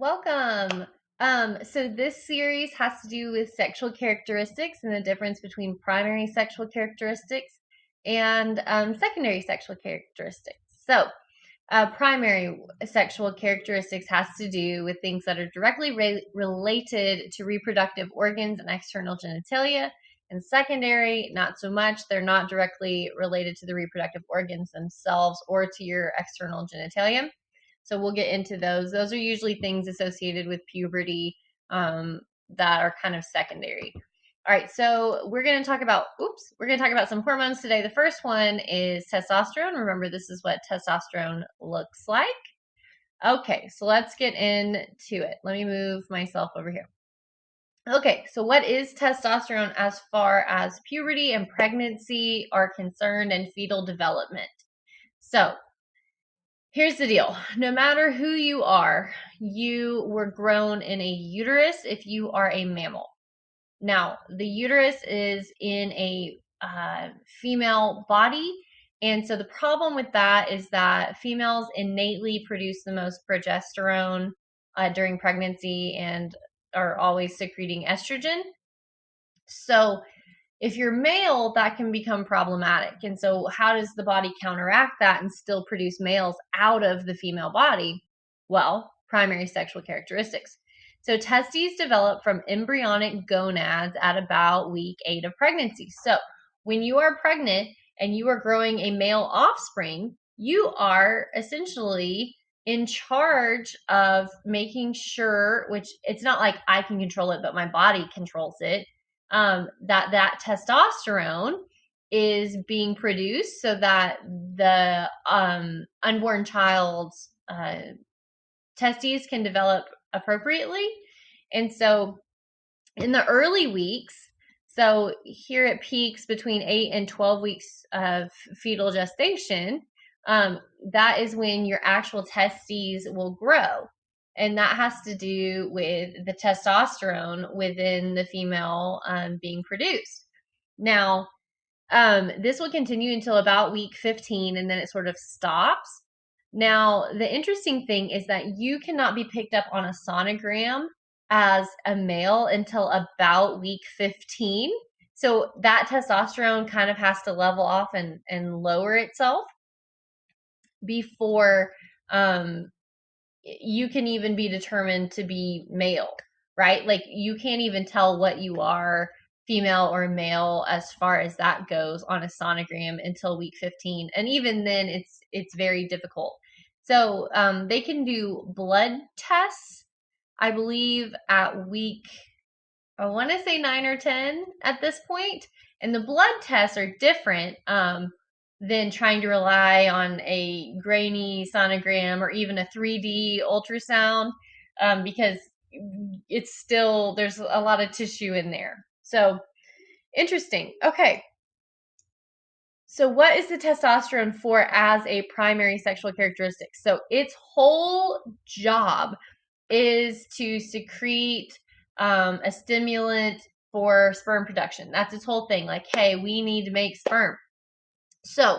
Welcome. So this series has to do with sexual characteristics and the difference between primary sexual characteristics and secondary sexual characteristics. Primary sexual characteristics has to do with things that are directly related to reproductive organs and external genitalia. And secondary, not so much. They're not directly related to the reproductive organs themselves or to your external genitalia. So we'll get into those. Those are usually things associated with puberty that are kind of secondary. All right, so we're going to talk about some hormones today. The first one is testosterone. Remember, this is what testosterone looks like. Okay, so let's get into it. Let me move myself over here. Okay, so what is testosterone as far as puberty and pregnancy are concerned and fetal development? So here's the deal. No matter who you are, you were grown in a uterus if you are a mammal. Now, the uterus is in a female body. And so the problem with that is that females innately produce the most progesterone during pregnancy and are always secreting estrogen. So if you're male, that can become problematic. And so, how does the body counteract that and still produce males out of the female body? Well, primary sexual characteristics. So, testes develop from embryonic gonads at about week 8 of pregnancy. So, when you are pregnant and you are growing a male offspring, you are essentially in charge of making sure, which it's not like I can control it, but my body controls it, that testosterone is being produced so that the unborn child's testes can develop appropriately. And so in the early weeks, so here it peaks between 8 and 12 weeks of fetal gestation, that is when your actual testes will grow. And that has to do with the testosterone within the female being produced. Now, this will continue until about week 15, and then it sort of stops. Now, the interesting thing is that you cannot be picked up on a sonogram as a male until about week 15. So that testosterone kind of has to level off and lower itself before you can even be determined to be male, right? Like you can't even tell what you are, female or male, as far as that goes on a sonogram until week 15. And even then it's very difficult. So they can do blood tests, I believe, at week, I want to say 9 or 10 at this point. And the blood tests are different than trying to rely on a grainy sonogram or even a 3D ultrasound because it's still, there's a lot of tissue in there. So interesting. Okay. So what is the testosterone for as a primary sexual characteristic? So its whole job is to secrete a stimulant for sperm production. That's its whole thing. Like, hey, we need to make sperm. So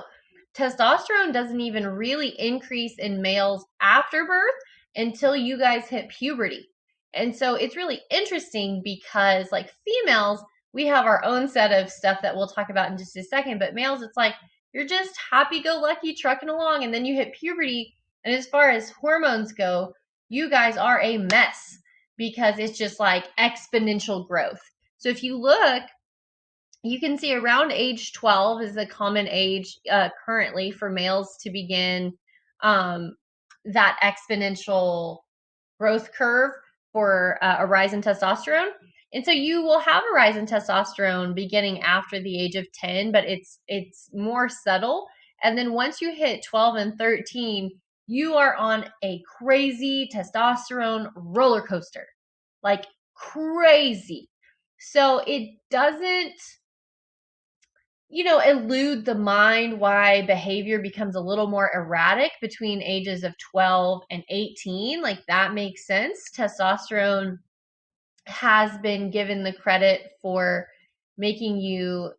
testosterone doesn't even really increase in males after birth until you guys hit puberty. And so it's really interesting because, like, females, we have our own set of stuff that we'll talk about in just a second. But males, it's like you're just happy go lucky trucking along, and then you hit puberty. And as far as hormones go, you guys are a mess because it's just like exponential growth. So if you look, you can see around age 12 is the common age currently for males to begin that exponential growth curve for a rise in testosterone. And so you will have a rise in testosterone beginning after the age of 10, but it's more subtle. And then once you hit 12 and 13, you are on a crazy testosterone roller coaster. Like crazy. So it doesn't, elude the mind why behavior becomes a little more erratic between ages of 12 and 18. Like that makes sense. Testosterone has been given the credit for making you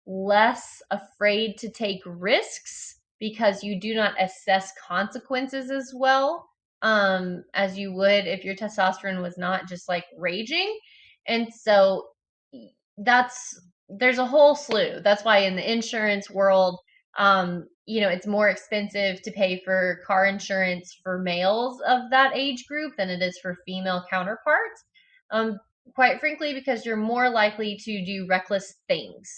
less afraid to take risks because you do not assess consequences as well. as you would if your testosterone was not just like raging. And so that's there's a whole slew. That's why in the insurance world, it's more expensive to pay for car insurance for males of that age group than it is for female counterparts. Um, quite frankly, because you're more likely to do reckless things.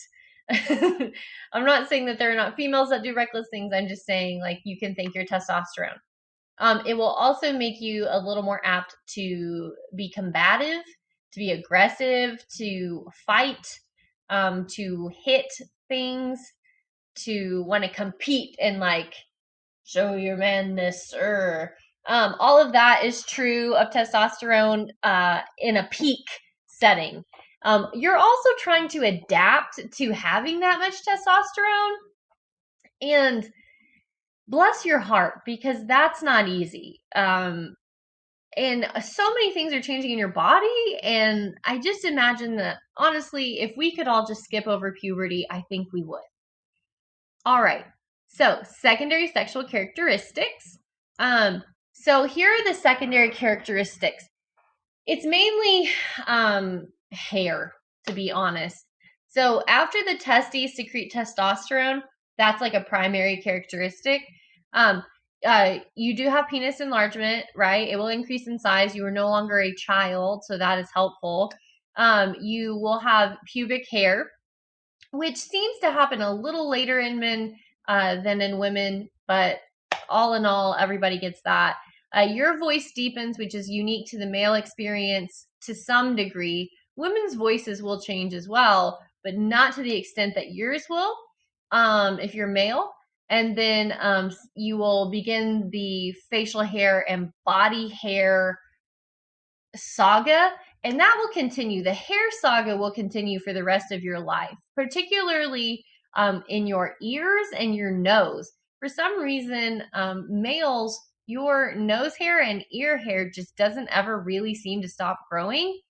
I'm not saying that there are not females that do reckless things. I'm just saying, like, you can thank your testosterone. It will also make you a little more apt to be combative, to be aggressive, to fight, to hit things, to want to compete and like show your manness. All of that is true of testosterone in a peak setting. You're also trying to adapt to having that much testosterone, and bless your heart, because that's not easy. And so many things are changing in your body, and I just imagine that, honestly, if we could all just skip over puberty, I think we would. All right, so secondary sexual characteristics. So here are the secondary characteristics. It's mainly hair, to be honest. So after the testes secrete testosterone, that's like a primary characteristic. Um, you do have penis enlargement, right? It will increase in size. You are no longer a child, so that is helpful. You will have pubic hair, which seems to happen a little later in men than in women, but all in all, everybody gets that. Your voice deepens, which is unique to the male experience to some degree. Women's voices will change as well, but not to the extent that yours will if you're male. And then you will begin the facial hair and body hair saga, and that will continue. The hair saga will continue for the rest of your life, particularly in your ears and your nose. For some reason, males, your nose hair and ear hair just doesn't ever really seem to stop growing.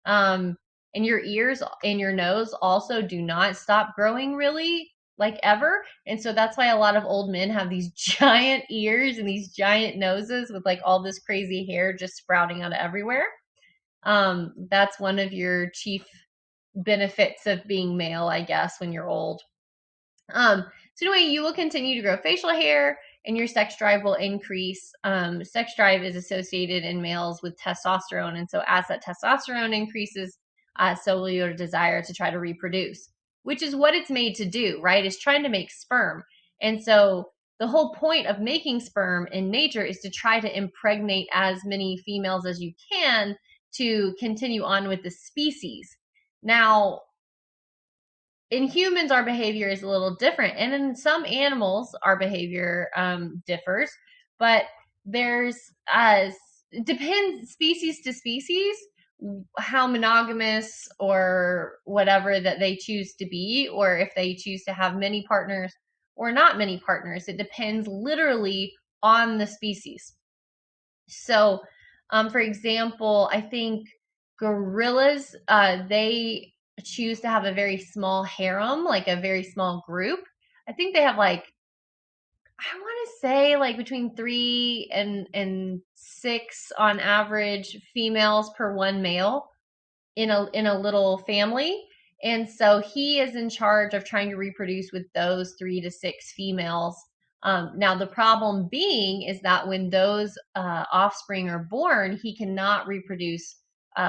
And your ears and your nose also do not stop growing really, like, ever. And so that's why a lot of old men have these giant ears and these giant noses with like all this crazy hair just sprouting out of everywhere. That's one of your chief benefits of being male, I guess, when you're old. So anyway, you will continue to grow facial hair and your sex drive will increase. Sex drive is associated in males with testosterone. And so as that testosterone increases, so will your desire to try to reproduce, which is what it's made to do, right? It's trying to make sperm. And so the whole point of making sperm in nature is to try to impregnate as many females as you can to continue on with the species. Now, in humans, our behavior is a little different, and in some animals, our behavior differs. But there's depends species to species how monogamous or whatever that they choose to be, or if they choose to have many partners or not many partners. It depends literally on the species. So, for example, I think gorillas, they choose to have a very small harem, like a very small group. I think they have like, I want to say like between 3 and 6 on average females per one male in a little family. And so he is in charge of trying to reproduce with those 3 to 6 females. Now, the problem being is that when those offspring are born, he cannot reproduce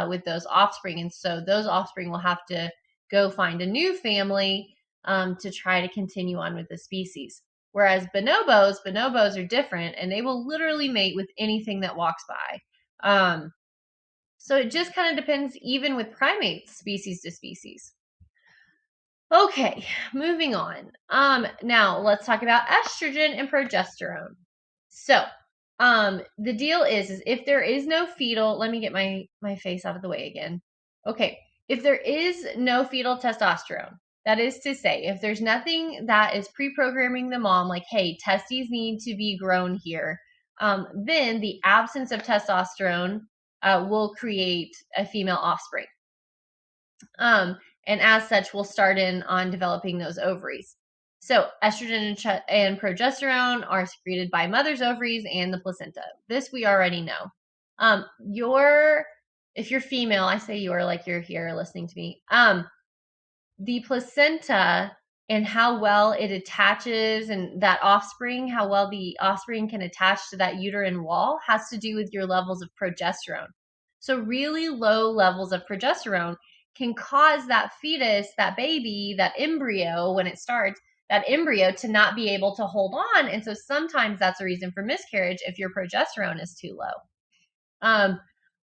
with those offspring. And so those offspring will have to go find a new family to try to continue on with the species. Whereas bonobos are different, and they will literally mate with anything that walks by. So it just kind of depends, even with primates, species to species. Okay, moving on. Now let's talk about estrogen and progesterone. So, the deal is if there is no fetal, let me get my face out of the way again. Okay, if there is no fetal testosterone, that is to say, if there's nothing that is pre-programming the mom, like, hey, testes need to be grown here, then the absence of testosterone will create a female offspring. And as such, we'll start in on developing those ovaries. So estrogen and progesterone are secreted by mother's ovaries and the placenta. This we already know. If you're female, I say you're like you're here listening to me. The placenta and how well it attaches and that offspring, how well the offspring can attach to that uterine wall has to do with your levels of progesterone. So really low levels of progesterone can cause that fetus, that baby, that embryo, when it starts, that embryo to not be able to hold on. And so sometimes that's a reason for miscarriage if your progesterone is too low.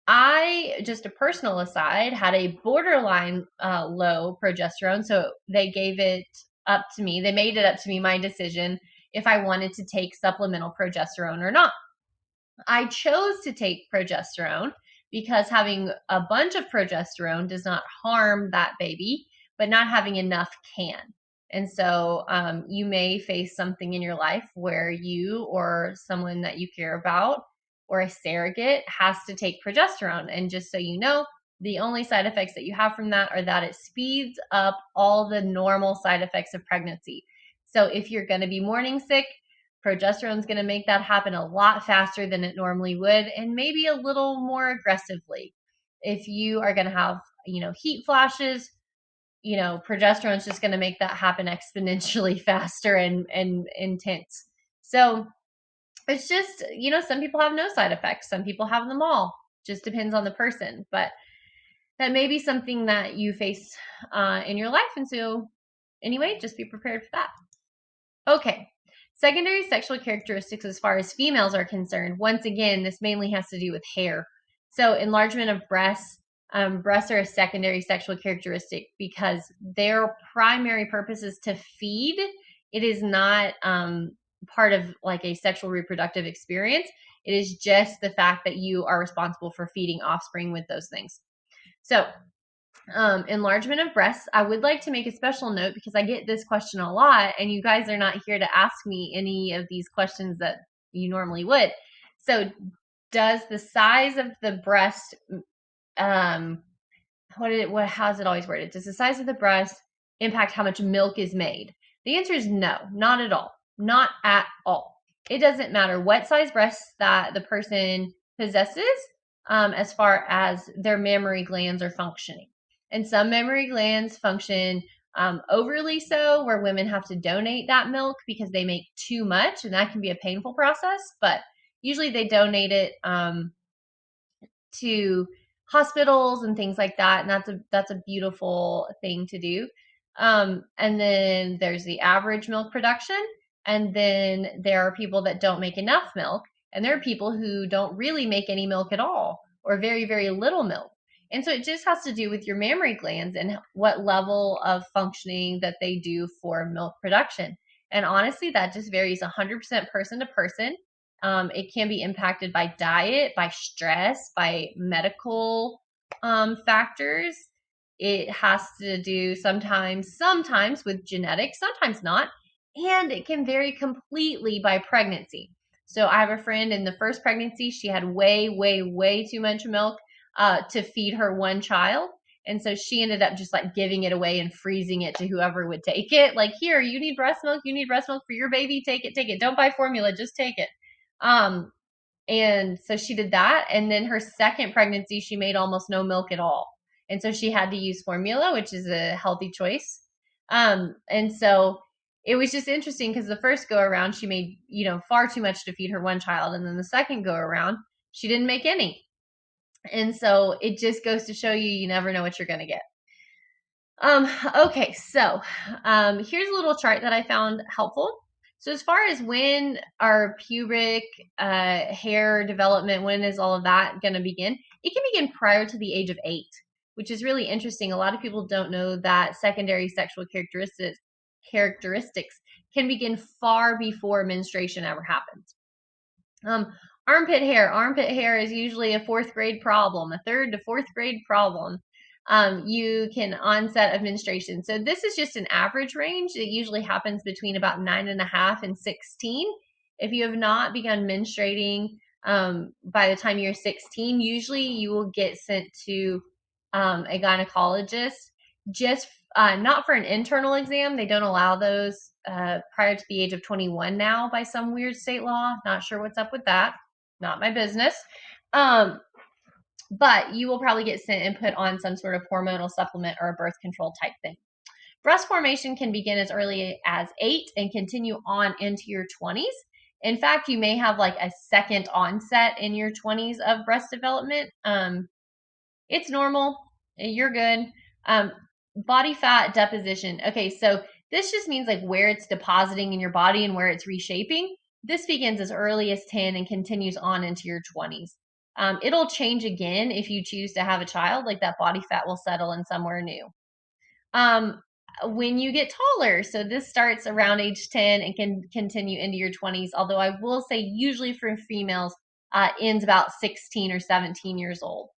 I, just a personal aside, had a borderline low progesterone. So they gave it up to me. They made it up to me, my decision, if I wanted to take supplemental progesterone or not. I chose to take progesterone because having a bunch of progesterone does not harm that baby, but not having enough can. And so you may face something in your life where you or someone that you care about or a surrogate has to take progesterone. And just so you know, the only side effects that you have from that are that it speeds up all the normal side effects of pregnancy. So if you're going to be morning sick, progesterone is going to make that happen a lot faster than it normally would, and maybe a little more aggressively. If you are going to have, heat flashes, progesterone is just going to make that happen exponentially faster and intense. So it's just, some people have no side effects, some people have them all. Just depends on the person, but that may be something that you face in your life. And so, anyway, just be prepared for that. Okay. Secondary sexual characteristics as far as females are concerned. Once again, this mainly has to do with hair. So enlargement of breasts. Breasts are a secondary sexual characteristic because their primary purpose is to feed. It is not part of like a sexual reproductive experience. It is just the fact that you are responsible for feeding offspring with those things. So enlargement of breasts. I would like to make a special note because I get this question a lot, and you guys are not here to ask me any of these questions that you normally would. So, does the size of the breast, how's it always worded? Does the size of the breast impact how much milk is made? The answer is no, not at all. Not at all. It doesn't matter what size breasts that the person possesses as far as their mammary glands are functioning. And some mammary glands function overly so, where women have to donate that milk because they make too much, and that can be a painful process. But usually they donate it to hospitals and things like that, and that's a beautiful thing to do. And then there's the average milk production, and then there are people that don't make enough milk, and there are people who don't really make any milk at all or very, very little milk. And so it just has to do with your mammary glands and what level of functioning that they do for milk production. And honestly, that just varies 100% person to person. It can be impacted by diet, by stress, by medical factors. It has to do sometimes with genetics, sometimes not. And it can vary completely by pregnancy. So I have a friend in the first pregnancy, she had way, way, way too much milk to feed her one child. And so she ended up just like giving it away and freezing it to whoever would take it. Like, here, you need breast milk. You need breast milk for your baby. Take it, take it. Don't buy formula. Just take it. And so she did that. And then her second pregnancy, she made almost no milk at all. And so she had to use formula, which is a healthy choice. And so it was just interesting because the first go around, she made, far too much to feed her one child. And then the second go around, she didn't make any. And so it just goes to show you never know what you're going to get. Okay, so here's a little chart that I found helpful. So as far as when our pubic hair development, when is all of that going to begin? It can begin prior to the age of 8, which is really interesting. A lot of people don't know that secondary sexual characteristics can begin far before menstruation ever happens. Armpit hair is usually a 4th grade problem, a 3rd to 4th grade problem. You can onset of menstruation. So this is just an average range. It usually happens between about 9.5 and 16. If you have not begun menstruating by the time you're 16, usually you will get sent to a gynecologist, just not for an internal exam. They don't allow those prior to the age of 21 now by some weird state law. Not sure what's up with that. Not my business. But you will probably get sent and put on some sort of hormonal supplement or a birth control type thing. Breast formation can begin as early as 8 and continue on into your 20s. In fact, you may have like a second onset in your 20s of breast development. It's normal. You're good. Body fat deposition. Okay, so this just means like where it's depositing in your body and where it's reshaping. This begins as early as 10 and continues on into your 20s. It'll change again if you choose to have a child, like that body fat will settle in somewhere new. When you get taller, so this starts around age 10 and can continue into your 20s, although I will say usually for females ends about 16 or 17 years old.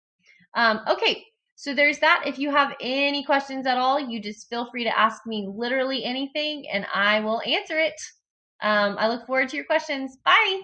Okay, so there's that. If you have any questions at all, you just feel free to ask me literally anything and I will answer it. I look forward to your questions. Bye.